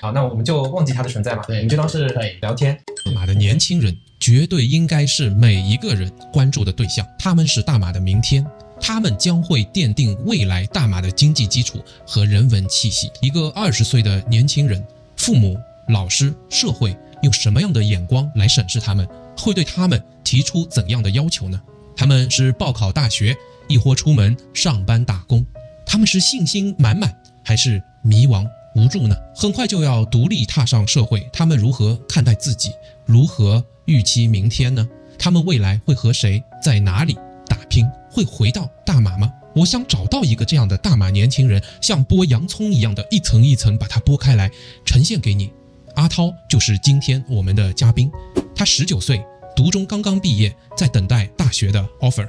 好，那我们就忘记他的存在吧，我们就当是聊天。大马的年轻人绝对应该是每一个人关注的对象，他们是大马的明天，他们将会奠定未来大马的经济基础和人文气息。一个20岁的年轻人，父母、老师、社会用什么样的眼光来审视他们？会对他们提出怎样的要求呢？他们是报考大学，一豁出门上班打工，他们是信心满满，还是迷茫无助呢？很快就要独立踏上社会，他们如何看待自己？如何预期明天呢？他们未来会和谁在哪里打拼？会回到大马吗？我想找到一个这样的大马年轻人，像剥洋葱一样的一层一层把它剥开来呈现给你。阿涛就是今天我们的嘉宾，他19岁，读中刚刚毕业，在等待大学的 offer。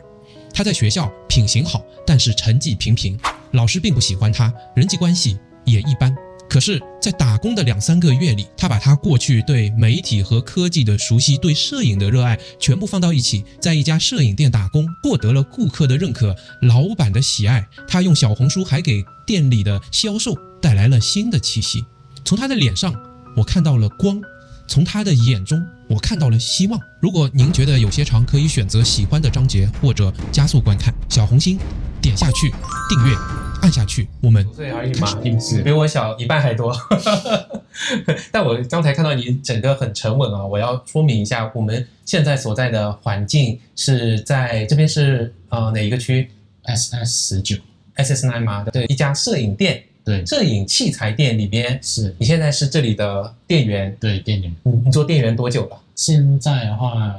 他在学校品行好，但是成绩平平，老师并不喜欢他，人际关系也一般。可是在打工的2-3个月里，他把他过去对媒体和科技的熟悉，对摄影的热爱全部放到一起，在一家摄影店打工，获得了顾客的认可，老板的喜爱。他用小红书还给店里的销售带来了新的气息。从他的脸上我看到了光，从他的眼中我看到了希望。如果您觉得有些长，可以选择喜欢的章节或者加速观看。小红心点下去，订阅按下去，我们9岁而已嘛，比我小一半还多。但我刚才看到你整个很沉稳啊，我要说明一下，我们现在所在的环境是在这边是哪一个区 ？SS19 SS9 嘛，对，一家摄影店。对，摄影器材店里边是你现在是这里的店员。对，店员。你做店员多久了？现在的话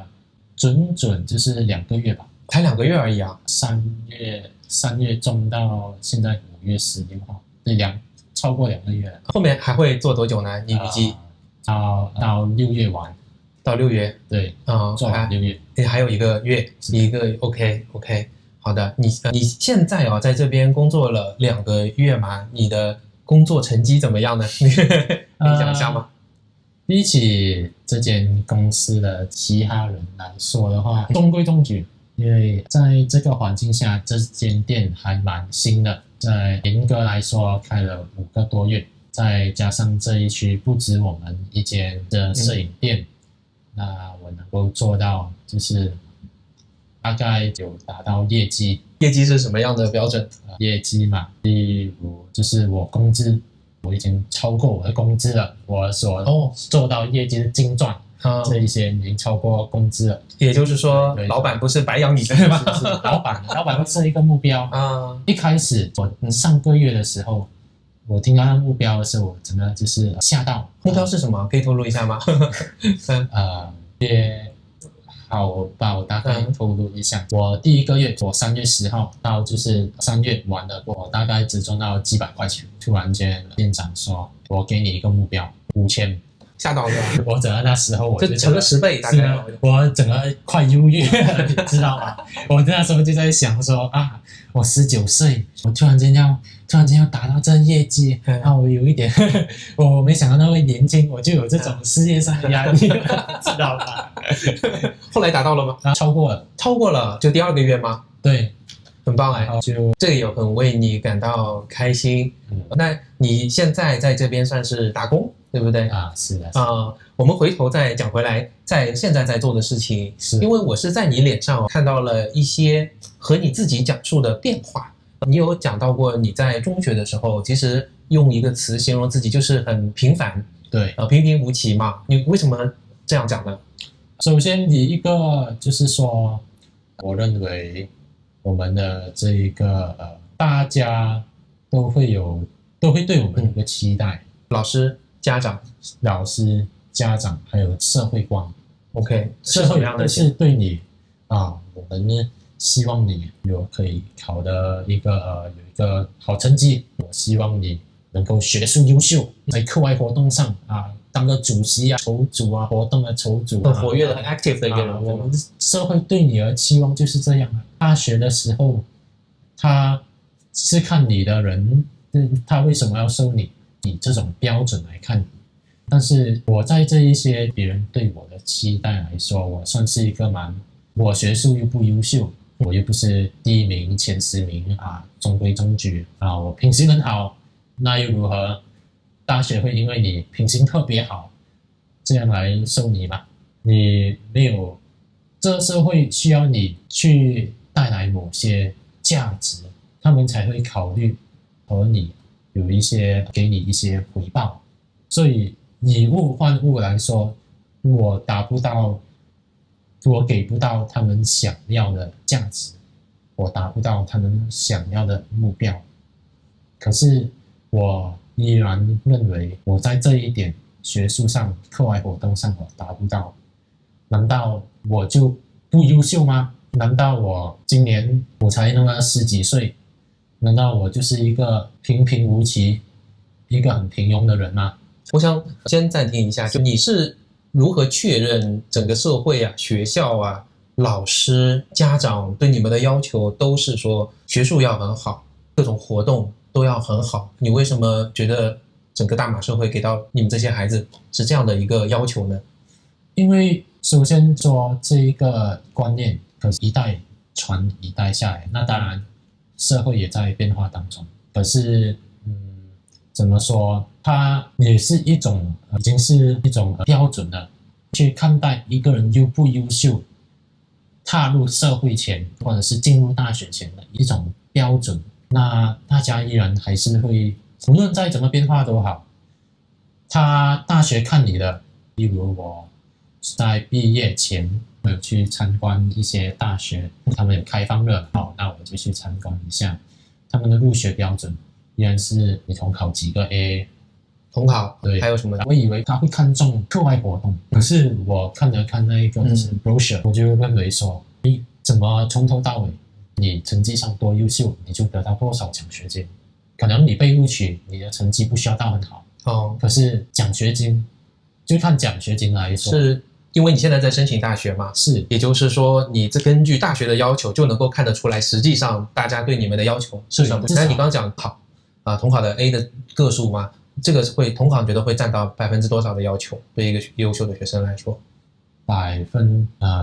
准就是2个月吧，才2个月而已啊。3月中到现在5月16号，对，超过2个月了。后面还会做多久呢？你预计？到6月完。到6月？对，做完6月。你还有1个月，一个 OK。好的，你现在在这边工作了2个月嘛？你的工作成绩怎么样呢？你讲一下吗？比起这间公司的其他人来说的话，中规中矩。因为在这个环境下，这间店还蛮新的，在严格来说开了5个多月，再加上这一区不止我们一间的摄影店，那我能够做到就是大概有达到业绩。业绩是什么样的标准？业绩嘛，例如就是我工资，我已经超过我的工资了，我所做到业绩的精赚。这一些已经超过工资了，也就是说，老板不是白养你的，对吧？是老板会设一个目标啊。一开始我上个月的时候，我听到他目标的时候，我真的就是吓到。目标是什么？可以透露一下吗？也好吧，我大概透露一下。我第1个月，我3月10号到就是3月完了，我大概只赚到几百块钱。突然间店长说，我给你一个目标，5000。吓到了，我整个那时候我就乘了10倍，大概我整个快忧郁，你知道吗？我那时候就在想说啊，我19岁，我突然间要达到这业绩，我有一点，我没想到那么年轻，我就有这种事业上的压力，知道吧？后来达到了吗？超过了，就第2个月吗？对。很棒哎，这个有很为你感到开心。那你现在在这边算是打工，对不对？是的。我们回头再讲回来，现在在做的事情，因为我是在你脸上看到了一些和你自己讲述的变化。你有讲到过你在中学的时候，其实用一个词形容自己就是很平凡，对，平平无奇嘛。你为什么这样讲呢？首先，第一个就是说，我认为。我们的这一个大家都会对我们有一个期待，老师、家长还有社会观。OK， 社会观是对你我们呢希望你可以考的有一个好成绩，我希望你能够学术优秀，在课外活动上当个主席筹组活动的筹组很活跃的很 active 的一个人。我们社会对你的期望就是这样大学的时候，他是看你的人，他为什么要收你这种标准来看你。但是我在这一些别人对我的期待来说，我算是一个我学术又不优秀，我又不是第1名、前10名中规中矩我品行很好，那又如何？大学会因为你品行特别好，这样来收你吗？你没有，这社会需要你去带来某些价值，他们才会考虑和你有一些给你一些回报。所以以物换物来说，我给不到他们想要的价值，我达不到他们想要的目标，可是我依然认为我在这一点学术上、课外活动上我达不到，难道我就不优秀吗？难道我今年我才那么10几岁，难道我就是一个平平无奇、一个很平庸的人吗？我想先暂停一下，就你是如何确认整个社会啊、学校啊、老师、家长对你们的要求都是说学术要很好，各种活动都要很好？你为什么觉得整个大马社会给到你们这些孩子是这样的一个要求呢？因为首先说这一个观念可是一代传一代下来，那当然社会也在变化当中，可是怎么说，它也是一种已经是一种标准了，去看待一个人优不优秀，踏入社会前或者是进入大学前的一种标准。那大家依然还是会，无论再怎么变化都好，他大学看你的，例如我在毕业前我有去参观一些大学，他们有开放热好，那我就去参观一下。他们的入学标准依然是你统考几个 A， 统考，对，还有什么？我以为他会看重课外活动，可是我看了看那一个 brochure，我就认为说，你怎么从头到尾，你成绩上多优秀，你就得到多少奖学金？可能你被录取，你的成绩不需要到很好，可是奖学金，就看奖学金来说，是因为你现在在申请大学嘛？是，也就是说，你这根据大学的要求就能够看得出来，实际上大家对你们的要求是什么？但你刚刚讲好统考的 A 的个数吗？这个会统考觉得会占到多少的要求？对一个优秀的学生来说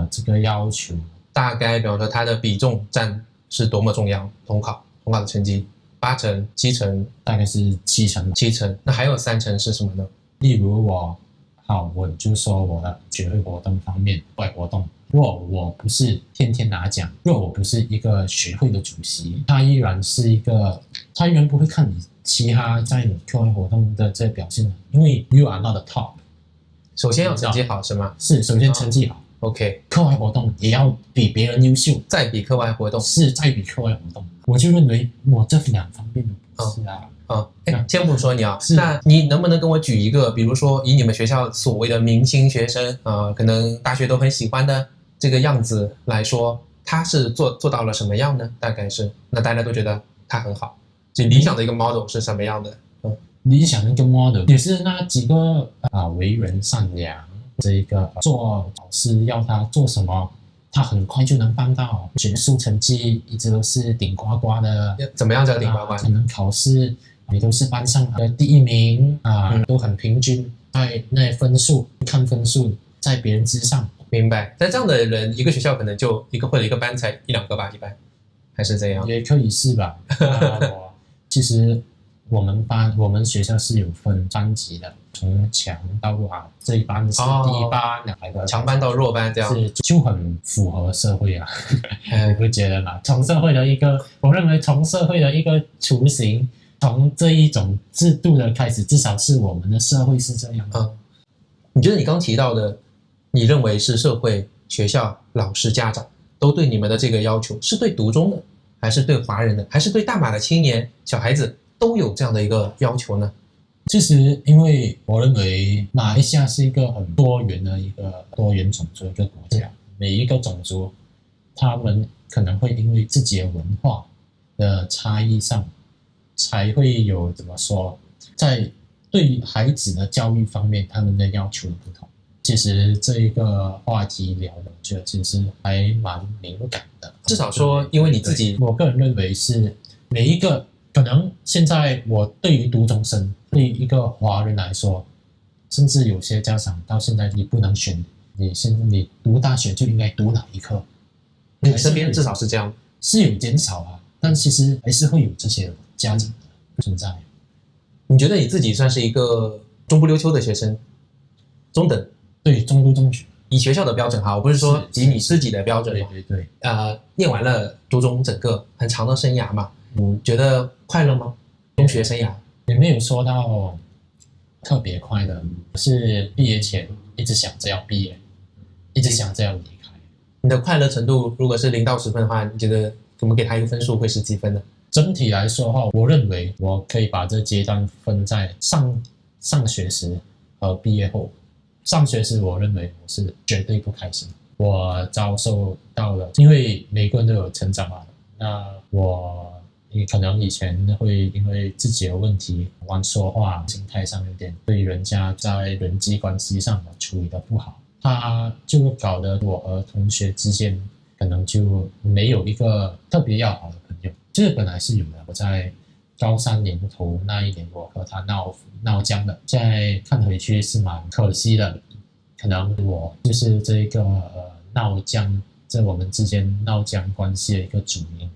这个要求大概，比方说它的比重占是多么重要？统考的成绩8成、7成，大概是7成。那还有3成是什么呢？例如我就说我的学会活动方面，外活动，若我不是天天拿奖，若我不是一个学会的主席，他依然不会看你其他在你课外活动的这表现，因为 you are not the top。首先要成绩好是吗？是，首先成绩好。OK， 课外活动也要比别人优秀，再比课外活动，再比课外活动。我就认为我这2方面都不是先不说你那你能不能跟我举一个，比如说以你们学校所谓的明星学生可能大学都很喜欢的这个样子来说，他是做到了什么样呢？大概是那大家都觉得他很好，就理想的一个 model 是什么样的？理想的一个 model 也是那几个为人善良，这一个做老师要他做什么，他很快就能办到，学术成绩一直都是顶呱呱的。怎么样叫顶呱呱？可能考试你都是班上的第1名都很平均，在那看分数在别人之上。明白。但这样的人，一个学校可能就或者一个班才1、2个吧，一般还是这样。也可以是吧？其实我们学校是有分班级的，从强到弱这一班是第一班，2个强班到弱班这样，就很符合社会啊。你不觉得吗？我认为从社会的一个雏形，从这一种制度的开始，至少是我们的社会是这样的。你觉得你刚提到的，你认为是社会、学校、老师、家长都对你们的这个要求，是对独中的，还是对华人的，还是对大马的青年小孩子都有这样的一个要求呢？其实，因为我认为马来西亚是一个很多元的一个多元种族的一个国家，每一个种族，他们可能会因为自己的文化的差异上，才会有怎么说，在对孩子的教育方面，他们的要求不同。其实这一个话题聊的，我觉得其实还蛮敏感的。至少说，因为你自己，我个人认为是每一个。可能现在我对于读中生，对于一个华人来说，甚至有些家长到现在你不能选，你读大学就应该读哪一科？你身边至少是这样，是有减少但其实还是会有这些家长的存在。你觉得你自己算是一个中不溜秋的学生，中等？对，中规中矩。以学校的标准哈，我不是说以你自己的标准。对。念完了初中整个很长的生涯嘛，觉得快乐吗？中学生涯也没有说到特别快乐，是毕业前一直想着要毕业，一直想着要离开。你的快乐程度如果是0到10分的话，你觉得怎么给他一个分数会是几分呢？整体来说的话，我认为我可以把这阶段分在上学时和毕业后。上学时我认为我是绝对不开心，我遭受到了，因为每个人都有成长嘛，那我可能以前会因为自己的问题玩说话，心态上有点对人家在人际关系上处理的不好，他就搞得我和同学之间可能就没有一个特别要好的朋友。这个本来是有的，我在高3年头那一年我和他闹僵了，现在看回去是蛮可惜的，可能我就是这个闹僵，在我们之间闹僵关系的一个主因。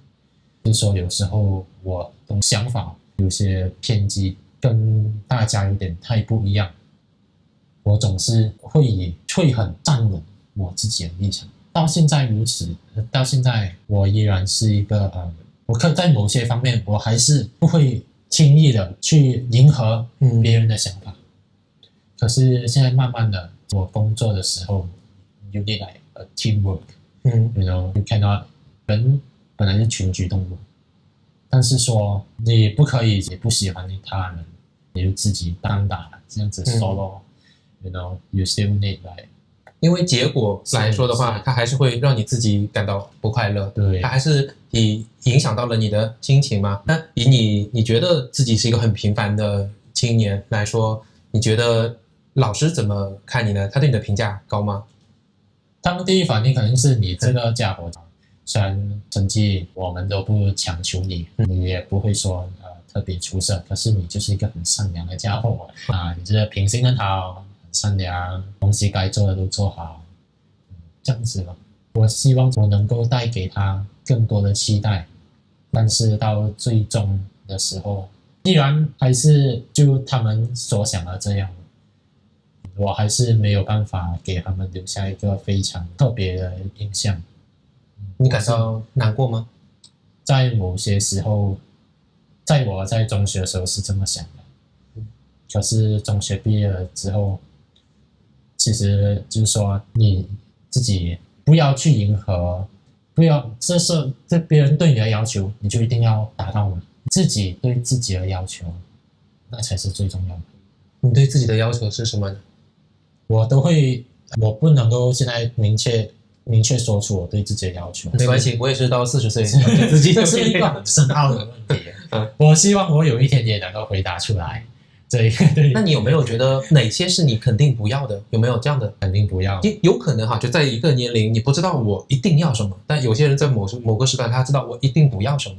就是说有时候我的想法有些偏激，跟大家有点太不一样，我总是会很站稳我自己的立场。到现在如此，到现在我依然是一个我可在某些方面我还是不会轻易的去迎合别人的想法。可是现在慢慢的，我工作的时候 ，you need like a teamwork， you know you cannot 人本来是群居动物，但是说你不可以也不喜欢他人，你就自己单打这样子 solo，you know you still need like。因为结果来说的话，它还是会让你自己感到不快乐，对，它还是影响到了你的心情嘛。那以你觉得自己是一个很平凡的青年来说，你觉得老师怎么看你呢？他对你的评价高吗？他们第一反应肯定是你这个家伙，虽然成绩我们都不强求你，你也不会说特别出色，可是你就是一个很善良的家伙你这个品性很好。善良，东西该做的都做好，这样子了。我希望我能够带给他更多的期待，但是到最终的时候，依然还是就他们所想的这样，我还是没有办法给他们留下一个非常特别的印象。你感到难过吗？在某些时候，在我在中学的时候是这么想的，可是中学毕业了之后。其实就是说，你自己不要去迎合，不要这别人对你的要求，你就一定要达到自己对自己的要求，那才是最重要的。你对自己的要求是什么呢？我不能够现在明确说出我对自己的要求。没关系，我也是到40岁自己这是一个很深奥的问题。我希望我有一天也能够回答出来。对，那你有没有觉得哪些是你肯定不要的？有没有这样的？肯定不要。有可能就在一个年龄，你不知道我一定要什么，但有些人在某个时段，他知道我一定不要什么。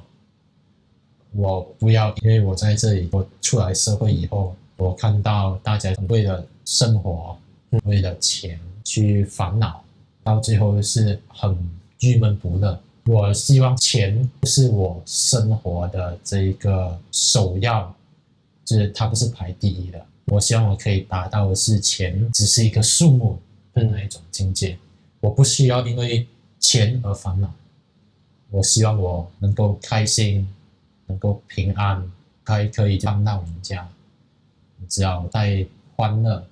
我不要，因为我在这里，我出来社会以后，我看到大家为了生活，为了钱去烦恼，到最后是很郁闷不乐。我希望钱是我生活的这个首要。就是它不是排第一的，我希望我可以达到的是钱只是一个数目的那一种境界，我不需要因为钱而烦恼，我希望我能够开心，能够平安，可以帮到人家，只要带欢乐，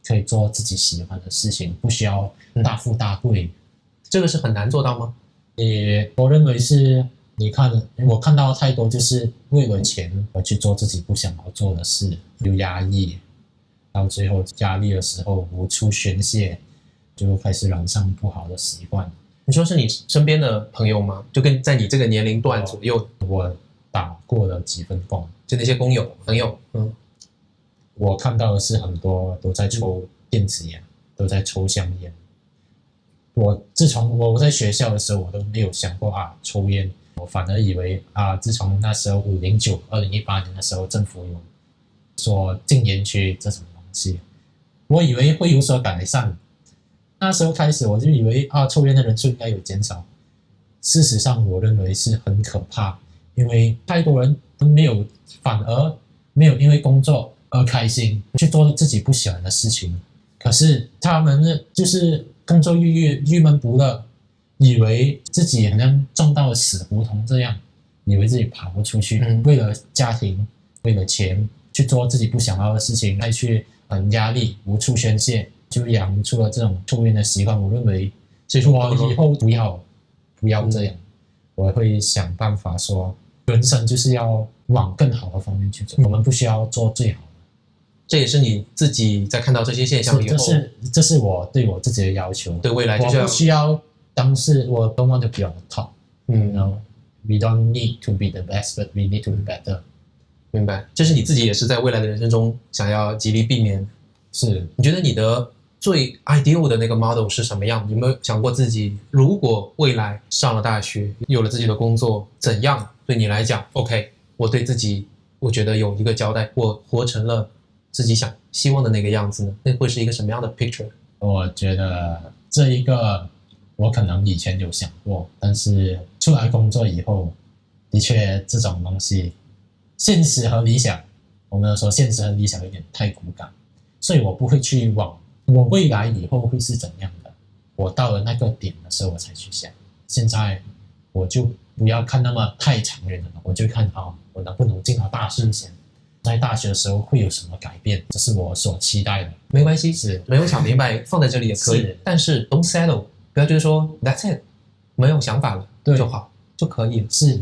可以做自己喜欢的事情，不需要大富大贵，这个是很难做到吗？我认为是。你看，我看到太多就是为了钱而去做自己不想要做的事，有压抑，到最后压力的时候无处宣泄，就开始染上不好的习惯。你说是你身边的朋友吗？就跟在你这个年龄段左右，我打过了几份工，就那些工友朋友，我看到的是很多都在抽电子烟，都在抽香烟。自从我在学校的时候，我都没有想过抽烟。我反而以为自从那时候2018年的时候，政府有说禁烟区这种东西，我以为会有所改善。那时候开始，我就以为抽烟的人数应该有减少。事实上，我认为是很可怕，因为太多人都反而没有因为工作而开心，去做自己不喜欢的事情。可是他们呢，就是工作郁闷不乐，以为自己好像撞到了死胡同这样，以为自己爬不出去，为了家庭，为了钱去做自己不想要的事情，再去压力无处宣泄，就养出了这种抽烟的习惯。我认为我以后不要这样，我会想办法说，人生就是要往更好的方面去走，我们不需要做最好的。这也是你自己在看到这些现象以后，这是我对我自己的要求。对未来就是我不需要当时我 don't want to be on the top。We don't need to be the best, but we need to be better。明白，这是你自己也是在未来的人生中想要极力避免。是，你觉得你的最 ideal 的那个 model 是什么样？你有没有想过自己如果未来上了大学，有了自己的工作，怎样对你来讲 OK？ 我对自己我觉得有一个交代，我活成了自己希望的那个样子呢？那会是一个什么样的 picture？ 我觉得这一个我可能以前有想过，但是出来工作以后，的确这种东西，现实和理想，我们说现实和理想有点太骨感，所以我不会去往我未来以后会是怎样的，我到了那个点的时候我才去想。现在我就不要看那么太长远了，我就看我能不能进到大学先，在大学的时候会有什么改变，这是我所期待的。没关系，是没有想明白放在这里也可以，但是 don't settle， 不要觉得说 that's it， 没有想法了就好就可以了。是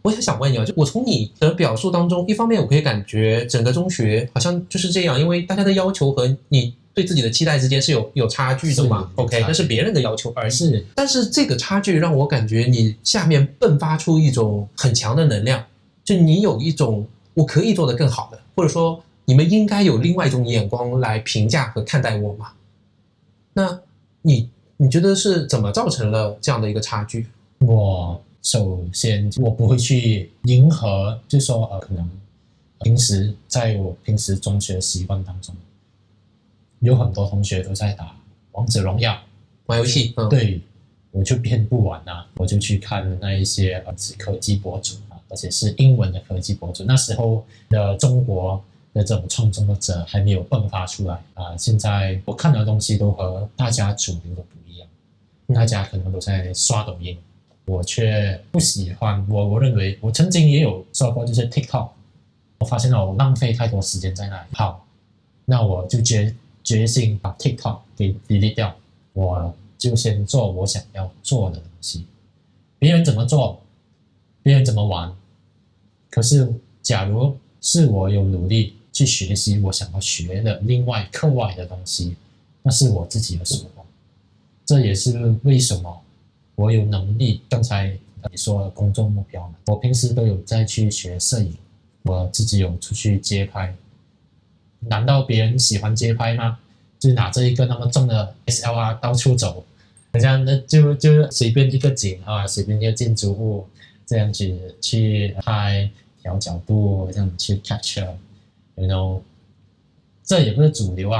我想问你就我从你的表述当中，一方面我可以感觉整个中学好像就是这样，因为大家的要求和你对自己的期待之间是有差距的嘛。OK， 那是别人的要求而已。是，但是这个差距让我感觉你下面迸发出一种很强的能量，就你有一种我可以做得更好的，或者说你们应该有另外一种眼光来评价和看待我嘛？那你觉得是怎么造成了这样的一个差距？我首先我不会去迎合，就是说可能在我平时中学的习惯当中，有很多同学都在打王者荣耀玩游戏，对，我就偏不玩我就去看那一些科技博主而且是英文的科技博主。那时候的中国的这种创作者还没有迸发出来现在我看的东西都和大家主流的不一样，大家可能都在刷抖音，我却不喜欢。我认为我曾经也有说过，就是 TikTok， 我发现我浪费太多时间在那里。好，那我就决心把 TikTok 给 delete 掉，我就先做我想要做的东西。别人怎么做，别人怎么玩，可是假如是我有努力去学习我想要学的另外课外的东西，那是我自己的收获。这也是为什么我有能力，刚才你说的工作目标嘛，我平时都有在去学摄影，我自己有出去街拍。难道别人喜欢街拍吗？就拿着一个那么重的 SLR 到处走，好像就随便一个景随便一个建筑物这样子去拍，调角度这样去 capture， 这也不是主流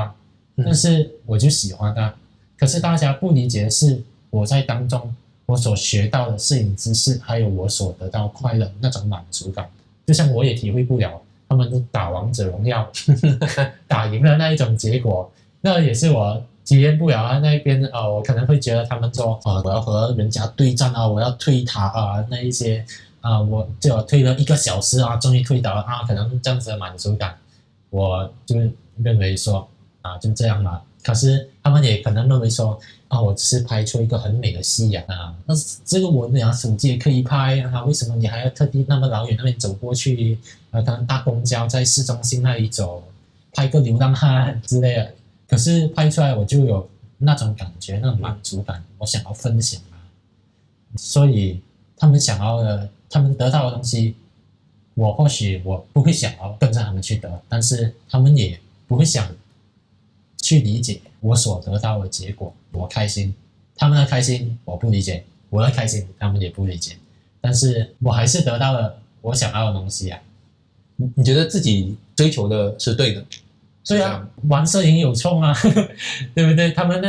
但是我就喜欢可是大家不理解的是，我在当中我所学到的摄影知识，还有我所得到快乐那种满足感，就像我也体会不了他们打王者荣耀打赢了那一种结果，那也是我体验不了那边我可能会觉得他们说我要和人家对战我要推塔那一些我就推了1个小时终于推倒了可能这样子的满足感，我就认为说就这样嘛。可是他们也可能认为说我只是拍出一个很美的夕阳那这个我拿手机也可以拍为什么你还要特地那么老远那边走过去可能搭公交在市中心那里走，拍个流浪汉之类的，可是拍出来我就有那种感觉，那种满足感，我想要分享所以他们想要的，他们得到的东西，或许我不会想要跟着他们去得，但是他们也不会想去理解我所得到的结果。我开心，他们的开心我不理解，我的开心他们也不理解，但是我还是得到了我想要的东西你觉得自己追求的是对的？对玩摄影有错吗？对不对？他们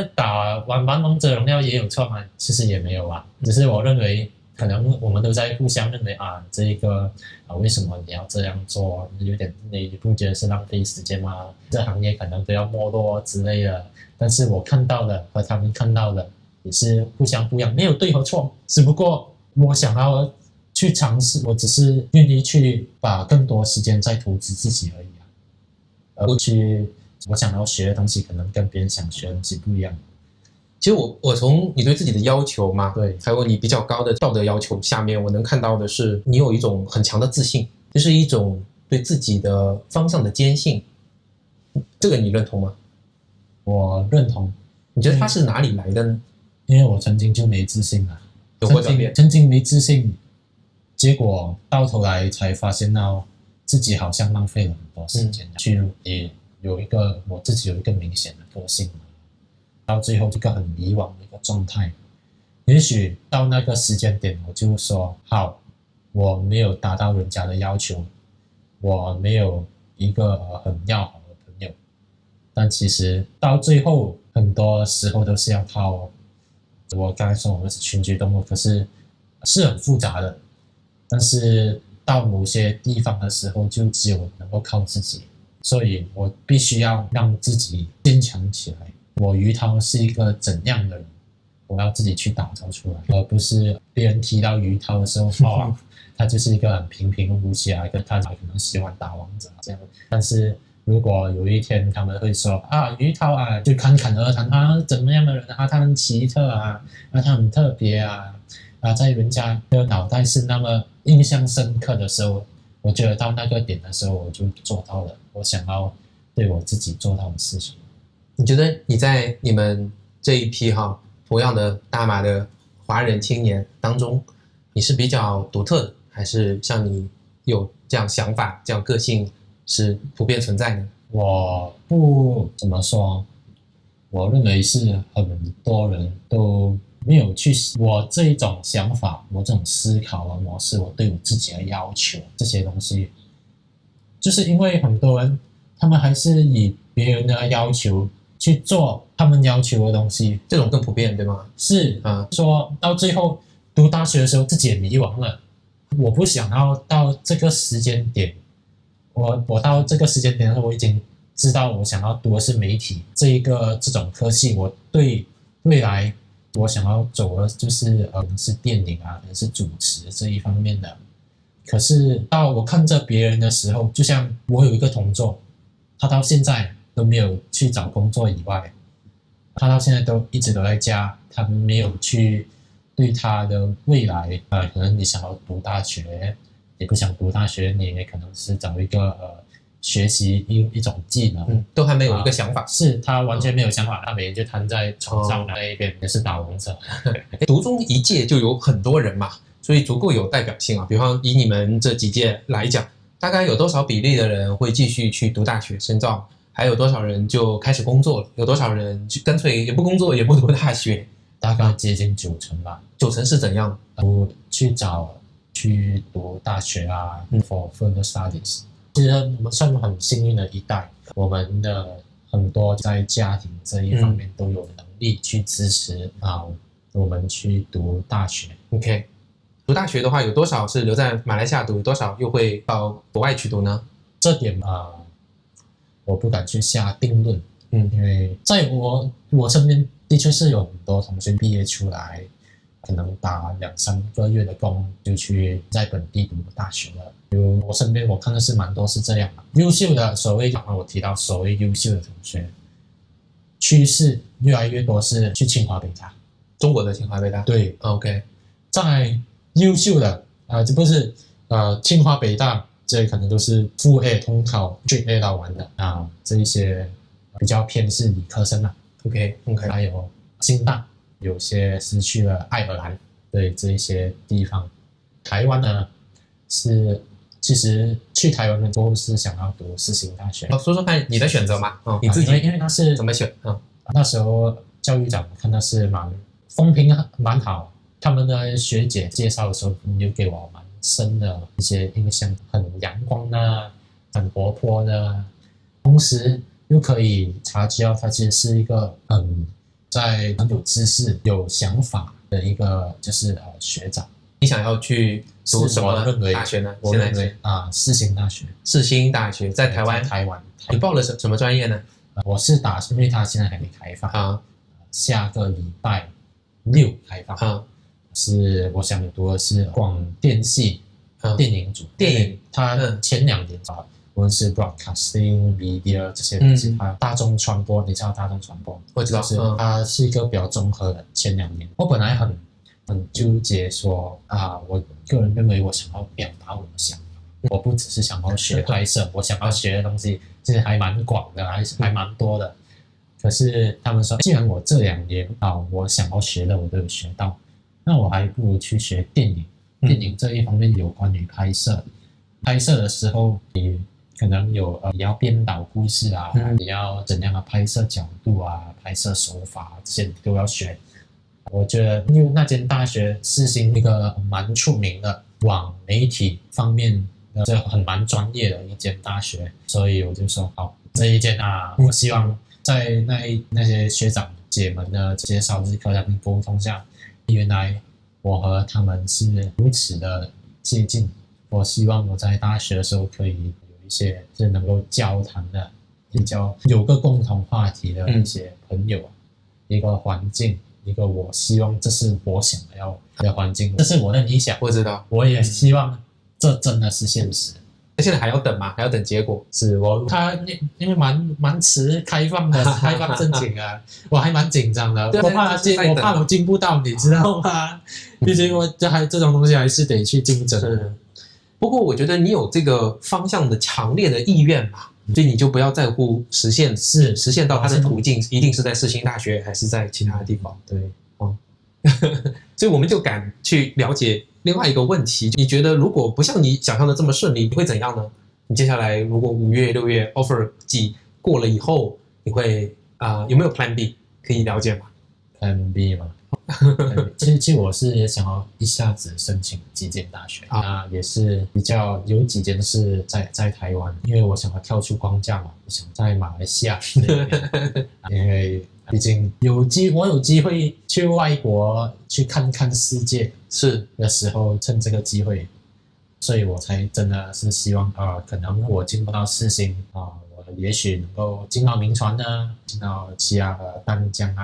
玩王者荣耀也有错吗？其实也没有只是我认为可能我们都在互相认为啊，这一个为什么你要这样做？有点你不觉得是浪费时间吗？这行业可能都要没落之类的。但是我看到的和他们看到的也是互相不一样，没有对和错，只不过我想要去尝试，我只是愿意去把更多时间在投资自己而已啊，而不去我想要学的东西可能跟别人想学的东西不一样。其实我从你对自己的要求嘛，对，还有你比较高的道德要求下面，我能看到的是你有一种很强的自信，就是一种对自己的方向的坚信。这个你认同吗？我认同。你觉得它是哪里来的呢？因为我曾经就没自信啊，有过转变，曾经没自信，结果到头来才发现到自己好像浪费了很多时间，去也有一个我自己有一个明显的个性，到最后一个很迷惘的一个状态。也许到那个时间点，我就说好，我没有达到人家的要求，我没有一个很要好的朋友，但其实到最后很多时候都是要靠我刚才说我们是群居动物，可是是很复杂的，但是到某些地方的时候就只有能够靠自己，所以我必须要让自己坚强起来。我于涛是一个怎样的人，我要自己去打造出来，而不是别人提到于涛的时候，哦，他就是一个很平平无奇啊，他可能喜欢打王者这样。但是如果有一天他们会说啊，于涛啊，就侃侃而谈啊，怎么样的人啊，他很奇特啊，他很特别啊，在人家的脑袋是那么印象深刻的时候，我觉得到那个点的时候，我就做到了我想要对我自己做到的事情。你觉得你在你们这一批同样的大马的华人青年当中，你是比较独特的，还是像你有这样想法、这样个性是普遍存在的？我不怎么说，我认为是很多人都没有去我这一种想法，我这种思考的模式，我对我自己的要求这些东西，就是因为很多人他们还是以别人的要求去做他们要求的东西，这种更普遍，对吗？是说到最后读大学的时候自己也迷惘了，我不想要到这个时间点，我到这个时间点的时候，我已经知道我想要读的是媒体这种科系，我对未来我想要走的就是可能是电影啊，可能是主持这一方面的。可是到我看着别人的时候，就像我有一个同桌，他到现在都没有去找工作以外，他到现在都一直都在家，他没有去对他的未来可能你想要读大学，也不想读大学，你也可能是找一个学习一种技能，都还没有一个想法。是他完全没有想法，他每天就瘫在床上那一边，也是打王者。读中一届就有很多人嘛，所以足够有代表性啊。比方以你们这几届来讲，大概有多少比例的人会继续去读大学深造？还有多少人就开始工作了？有多少人就干脆也不工作也不读大学？大概接近90%吧。90%是怎样？去读大学啊，for further studies。其实我们算很幸运的一代，我们的很多在家庭这一方面都有能力去支持我们去读大学。OK， 读大学的话，有多少是留在马来西亚读，有多少又会到国外去读呢？这点我不敢去下定论，因为在我身边的确是有很多同学毕业出来，可能打2-3个月的工就去在本地读大学了。我身边我看的是蛮多是这样的，优秀的我提到所谓优秀的同学，趋势越来越多是去清华北大，中国的清华北大。对 ，OK， 在优秀的这不是清华北大。这可能都是副 A 通考 G8 到完的这一些比较偏是理科生OK， 还有清大，有些是去了爱尔兰，对这一些地方。台湾呢是其实去台湾的都是想要读世新大学。说说看你的选择嘛，你自己因为他是怎么选？那时候教育长看他是风评蛮好，他们的学姐介绍的时候就给我蛮深的一些印象，很阳光的，很活泼的，同时又可以察觉到他其实是一个很有知识、有想法的一个就是学长。你想要去读什么大学呢？我认为世新大学。世新大学在台湾。台湾。你报了什么专业呢？我是打算，因为它现在还没开放啊，下个礼拜6开放啊。是我想读的是广电系电影组。电影它前2年无论是 broadcasting media 这些东西，它大众传播，你知道大众传播？我知道，它是一个比较综合的。前2年，我本来很纠结说我个人认为我想要表达我的想法，我不只是想要学拍摄，我想要学的东西其实还蛮广的，还蛮多的。可是他们说，既然我这2年我想要学的我都有学到，那我还不如去学电影。电影这一方面有关于拍摄的时候，你可能你要编导故事啊，你要怎样的拍摄角度啊，拍摄手法这些你都要学。我觉得因为那间大学世新一个蛮出名的往媒体方面这很蛮专业的一间大学，所以我就说好，这一间我希望在那些学长姐们的介绍日课他们沟通下，原来我和他们是如此的接近。我希望我在大学的时候可以有一些是能够交谈的，比较有个共同话题的一些朋友，一个环境，一个我希望这是我想要的环境，这是我的理想。我知道，我也希望这真的是现实。那现在还要等吗？还要等结果？是他因为蛮迟开放申请啊，我还蛮紧张的，我怕我进不到，你知道吗？毕竟这种东西还是得去竞争。不过我觉得你有这个方向的强烈的意愿嘛，所以你就不要在乎实现到它的途径一定是在世新大学还是在其他的地方。对，所以我们就敢去了解另外一个问题，你觉得如果不像你想象的这么顺利，你会怎样呢？你接下来如果5月、6月 offer 季过了以后，你会有没有 Plan B 可以了解吗？ Plan B 吗？其实我是也想要一下子申请几间大学，也是比较有几间是在台湾，因为我想要跳出框架嘛，我想在马来西亚因为毕竟我有机会去外国去看看世界是的时候，趁这个机会，所以我才真的是希望可能我进不到世新我也许能够进到铭传呢，进到其他的淡江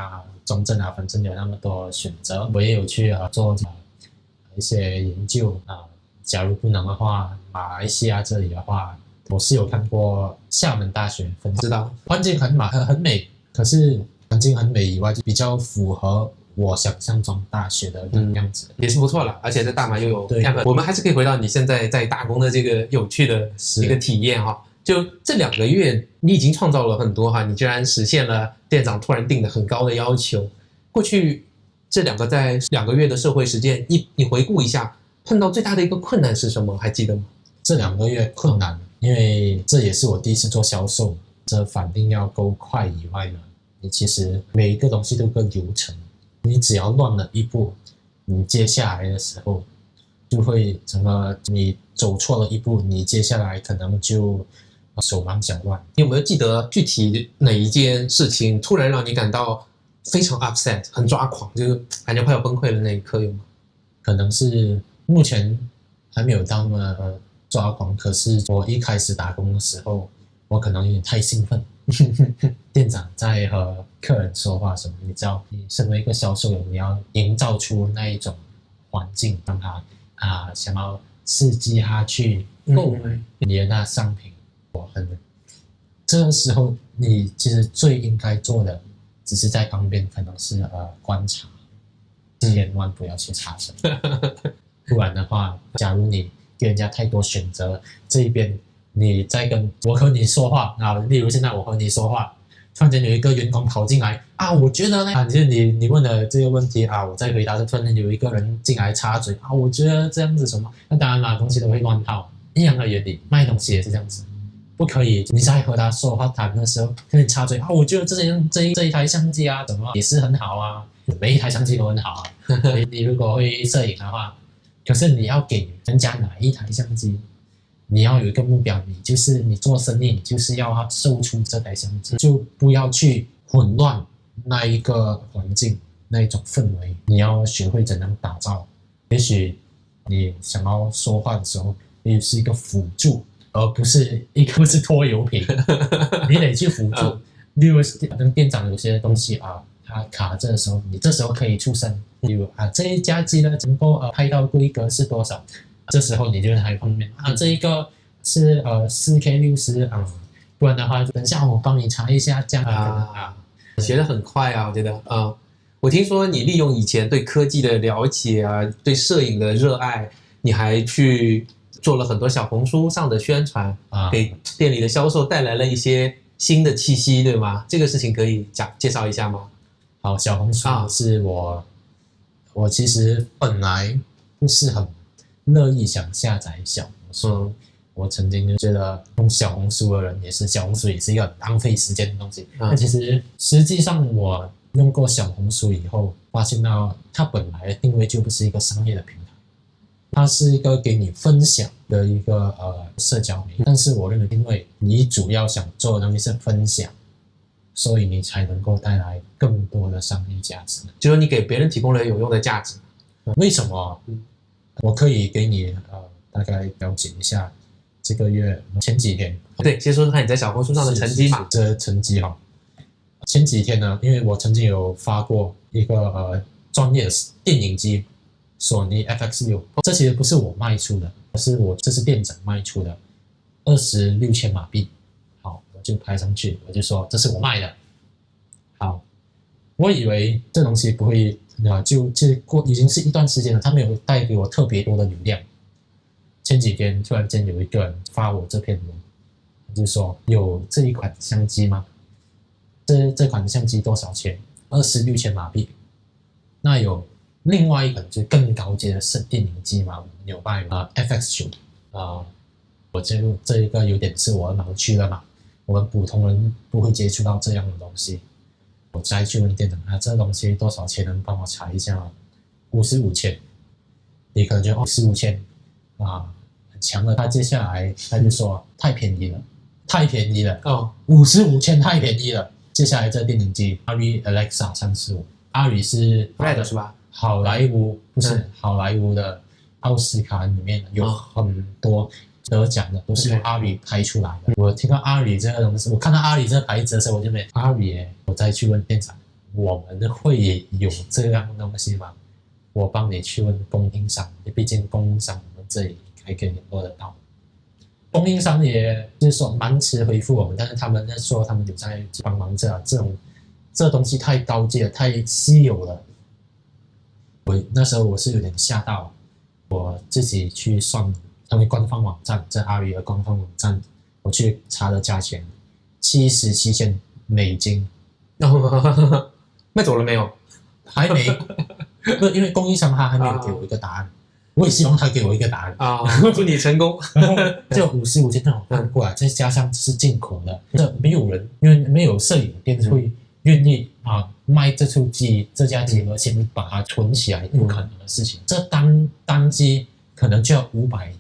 中正反正有那么多选择。我也有去做一些研究假如不能的话，马来西亚这里的话，我是有看过厦门大学分，知道环境很美，可是环境很美以外，就比较符合我想象中大学的样子，也是不错了。而且在大马又有我们还是可以回到你现在在打工的这个有趣的一个体验就这2个月，你已经创造了很多你居然实现了店长突然定的很高的要求。过去这在2个月的社会实践，你回顾一下，碰到最大的一个困难是什么？还记得吗？这2个月困难，因为这也是我第一次做销售，这反应要够快以外呢，你其实每一个东西都有个流程，你只要乱了一步，你接下来的时候就会整个你走错了一步，你接下来可能就手忙脚乱。你有没有记得具体哪一件事情突然让你感到非常 upset 很抓狂，就是感觉快要崩溃的那一刻有吗？可能是目前还没有到那么抓狂，可是我一开始打工的时候，我可能有点太兴奋店长在和客人说话什么，你知道你身为一个销售员，你要营造出那一种环境，让他想要刺激他去购买你的那商品。这个时候你其实最应该做的只是在旁边可能是观察，千万不要去插手不然的话，假如你给人家太多选择，这一边你在我和你说话例如现在我和你说话，突然间有一个员工跑进来我觉得呢就是你问的这个问题我在回答的，突然间有一个人进来插嘴我觉得这样子什么，那当然啦，东西都会乱套，一样的原理，卖东西也是这样子，不可以你在和他说话谈的时候跟你插嘴我觉得这一台相机怎么也是很好每一台相机都很好你如果会摄影的话，可是你要给人家哪一台相机，你要有一个目标，你做生意，你就是要售出这台相机，就不要去混乱那一个环境，那一种氛围，你要学会怎样打造。也许你想要说话的时候，你是一个辅助，而不是拖油瓶，你得去辅助。例如跟店长有些东西啊，他卡着的时候，你这时候可以出声，例如这一家机呢能够拍到规格是多少，这时候你就在旁边这一个是4K60不然的话等下我帮你查一下这样学得很快我觉得我听说你利用以前对科技的了解对摄影的热爱，你还去做了很多小红书上的宣传给店里的销售带来了一些新的气息，对吗？这个事情可以介绍一下吗？好，小红书是我其实本来不是很乐意想下载小红书，我曾经就觉得用小红书的人小红书也是一个很浪费时间的东西。那其实实际上我用过小红书以后，发现到它本来的定位就不是一个商业的平台，它是一个给你分享的一个社交媒体。但是我认为，因为你主要想做的东西是分享，所以你才能够带来更多的商业价值。就是你给别人提供了有用的价值。为什么？我可以给你大概了解一下这个月前几天。对，先说说看你在小红书上的成绩嘛。这成绩前几天呢，因为我曾经有发过一个专业的电影机，索尼 FX6，这其实不是我卖出的，这是店长卖出的，26千马币。好，我就拍上去，我就说这是我卖的。好，我以为这东西不会已经是一段时间了，它没有带给我特别多的流量。前几天突然间有一个人发我这篇文，就说有这一款相机吗？这款相机多少钱？26千马币。那有另外一款就是更高阶的电影机嘛，我们有卖FX9 我这一个有点是我的盲区了嘛，我们普通人不会接触到这样的东西。我再去问店长这东西多少钱，能帮我查一下吗？55千。你可能觉得15千很强了。他接下来他就说太便宜了，55千太便宜了。接下来这电影机 ARRI Alexa 345， ARRI 是 Red 是吧？好莱坞不是好莱坞的奥斯卡里面有很多得奖的都是用 ARRI 拍出来的。我听到 ARRI 这个东西，我看到 ARRI 这个牌子的时候，我就没 ARRI 我再去问店长，我们会有这样的东西吗？我帮你去问供应商，毕竟供应商我们这里还可以联络得到。供应商也就是说蛮迟回复我们，但是他们说他们有在帮忙这东西太高阶了，太稀有了。那时候我是有点吓到，我自己去算他们官方网站，在ARRI的官方网站，我去查了价钱，77千美金。卖走了没有？还没，不，因为供应商他还没有给我一个答案。我也希望他给我一个答案祝你成功。就55千让我看过来，再加上这是进口的，这没有人，因为没有摄影店会愿意卖这家机，而且把它存起来，不可能的事情。这单机可能就要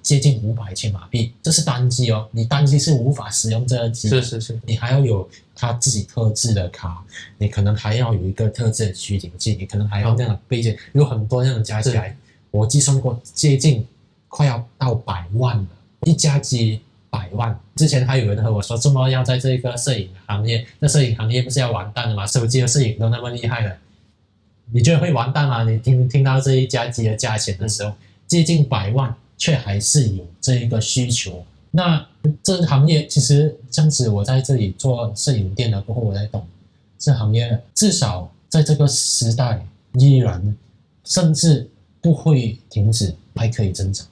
接近500千马币，这是单机哦，你单机是无法使用这个机，是，你还要有它自己特制的卡，你可能还要有一个特制的取景器，你可能还要那样的备件，有很多那样加起来。我计算过，接近快要到100万了，一家机100万。之前还有人和我说，这么要在这个摄影行业，那摄影行业不是要完蛋了吗？手机的摄影都那么厉害了，你觉得会完蛋吗？你听到这一家机的价钱的时候，接近100万，却还是有这一个需求。那这个行业其实这样子，我在这里做摄影店了过后，我才懂，这行业至少在这个时代依然，甚至不会停止，还可以增长。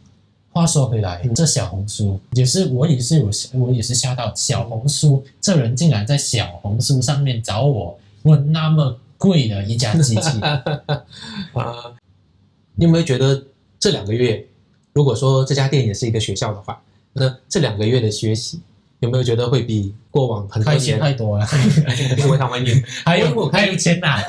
话说回来，这小红书我也是吓到，小红书这人竟然在小红书上面找我问那么贵的一家机器。你有没有觉得这2个月，如果说这家店也是一个学校的话，那这2个月的学习有没有觉得会比过往很多年开心太多了？我想问你，还有钱拿，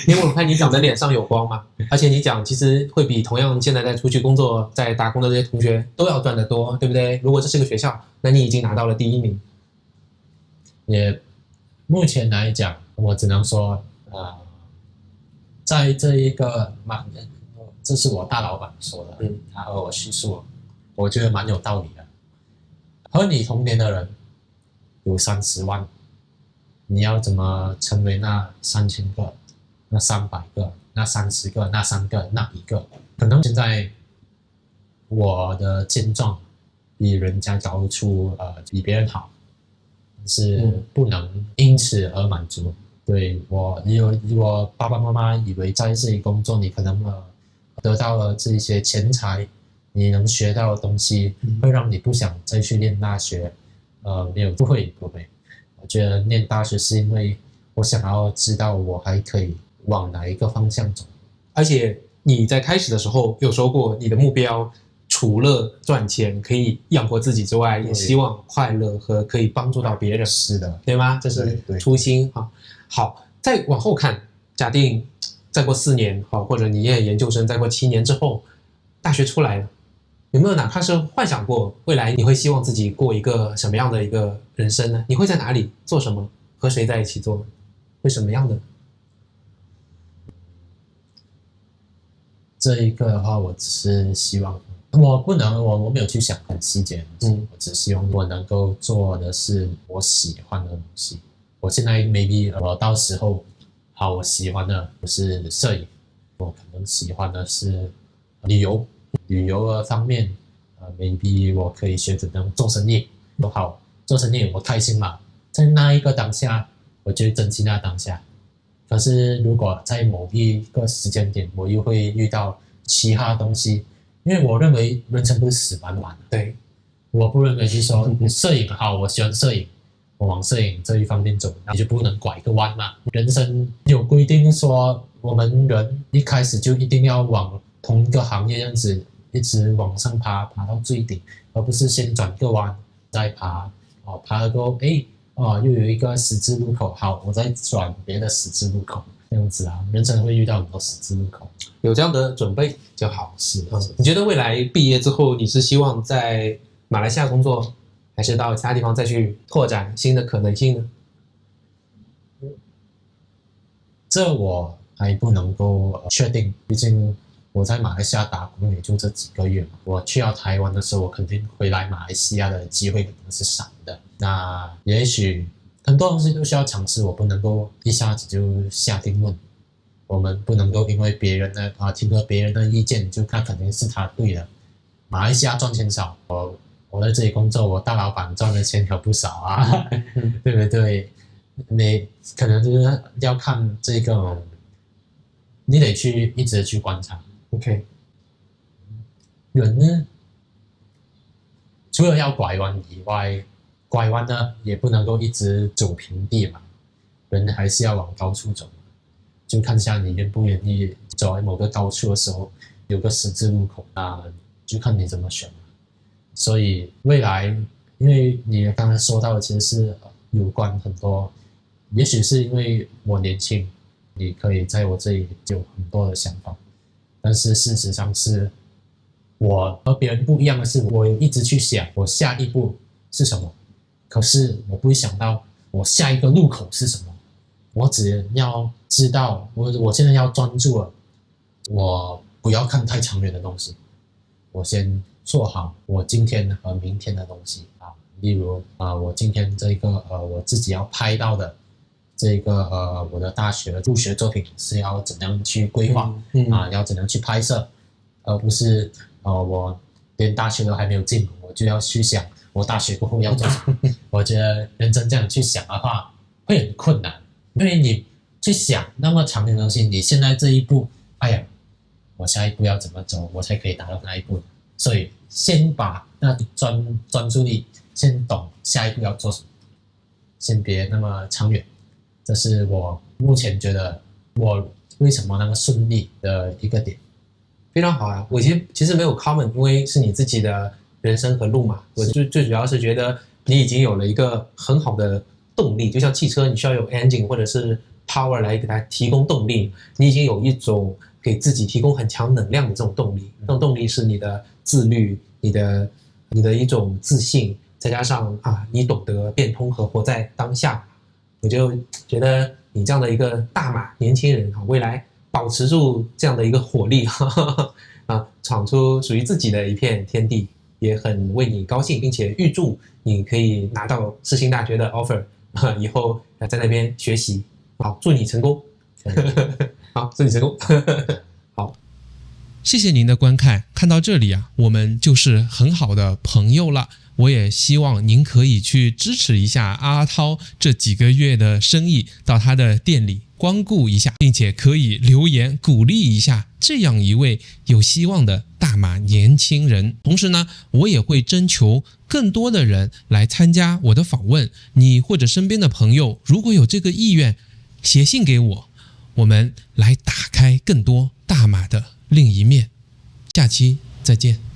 因为我看你讲的脸上有光嘛，而且你讲其实会比同样现在在出去工作在打工的这些同学都要赚得多，对不对？如果这是个学校，那你已经拿到了第1名。也目前来讲，我只能说在这一个这是我大老板说的，他和我叙述，我觉得蛮有道理的。和你同年的人有30万，你要怎么成为那3000个、那300个、那30个、那3个、那1个？可能现在我的现状比人家高出比别人好，但是不能因此而满足。对我爸爸妈妈以为在这里工作，你可能得到了这些钱财，你能学到的东西，会让你不想再去念大学。没有，不会。我觉得念大学是因为我想要知道我还可以往哪一个方向走。而且你在开始的时候有说过，你的目标除了赚钱可以养活自己之外，也希望快乐和可以帮助到别人。是的，对吗？这是初心啊。好，再往后看，假定再过4年，好，或者你念研究生，再过7年之后，大学出来了，有没有哪怕是幻想过未来你会希望自己过一个什么样的一个人生呢？你会在哪里做什么？和谁在一起做？会什么样的？这一个的话，我只是希望，我没有去想很细节的东西，我只希望我能够做的是我喜欢的东西。我现在 maybe 我到时候，好，我喜欢的不是摄影，我可能喜欢的是旅游的方面，maybe 我可以学怎样做生意，好，做生意我开心嘛，在那一个当下，我就珍惜那当下。可是如果在某一个时间点，我又会遇到其他东西，因为我认为人生不是死板板的。对，我不认为是说摄影好，我喜欢摄影，我往摄影这一方面走，你就不能拐个弯嘛。人生有规定说，我们人一开始就一定要往同一个行业这样子一直往上爬到最顶，而不是先转个弯再爬，爬了过后，又有一个十字路口，好，我再转别的十字路口，这样子啊，人生会遇到很多十字路口，有这样的准备就好。是，你觉得未来毕业之后，你是希望在马来西亚工作，还是到其他地方再去拓展新的可能性呢？这我还不能够确定，毕竟我在马来西亚打工也就这几个月嘛。我去到台湾的时候，我肯定回来马来西亚的机会可能是少的。那也许很多东西都需要尝试，我不能够一下子就下定论。我们不能够因为别人的听了别人的意见，就他肯定是他对的。马来西亚赚钱少，我在这里工作，我大老板赚的钱可不少啊，对不对？你可能就是要看这个，你得一直去观察。OK， 人呢，除了要拐弯以外，拐弯呢也不能够一直走平地嘛，人还是要往高处走。就看一下你愿不愿意走在某个高处的时候，有个十字路口就看你怎么选。所以未来，因为你刚才说到的其实是有关很多，也许是因为我年轻，你可以在我这里有很多的想法，但是事实上是我和别人不一样的是，我一直去想我下一步是什么，可是我不会想到我下一个路口是什么。我只要知道我现在要专注了，我不要看太长远的东西，我先做好我今天和明天的东西例如我今天这个我自己要拍到的这个我的大学入学作品是要怎样去规划要怎样去拍摄，而不是我连大学都还没有进，我就要去想我大学过后要做什么。我觉得认真这样去想的话会很困难，因为你去想那么长的东西，你现在这一步，我下一步要怎么走，我才可以达到那一步。所以先把那专注力，先懂下一步要做什么，先别那么长远。这是我目前觉得我为什么那么顺利的一个点。非常好啊！我其实没有 comment， 因为是你自己的人生和路嘛。我最主要是觉得你已经有了一个很好的动力，就像汽车，你需要有 engine 或者是 power 来给它提供动力，你已经有一种给自己提供很强能量的这种动力。这种动力是你的自律，你的一种自信，再加上你懂得变通和活在当下。我就觉得你这样的一个大马年轻人未来保持住这样的一个火力闯出属于自己的一片天地，也很为你高兴，并且预祝你可以拿到世新大学的 offer， 以后在那边学习。好，祝你成功。好，祝你成功。好，谢谢您的观看，看到这里我们就是很好的朋友了。我也希望您可以去支持一下阿涛这几个月的生意，到他的店里光顾一下，并且可以留言鼓励一下这样一位有希望的大马年轻人。同时呢，我也会征求更多的人来参加我的访问，你或者身边的朋友如果有这个意愿，写信给我，我们来打开更多大马的另一面。下期再见。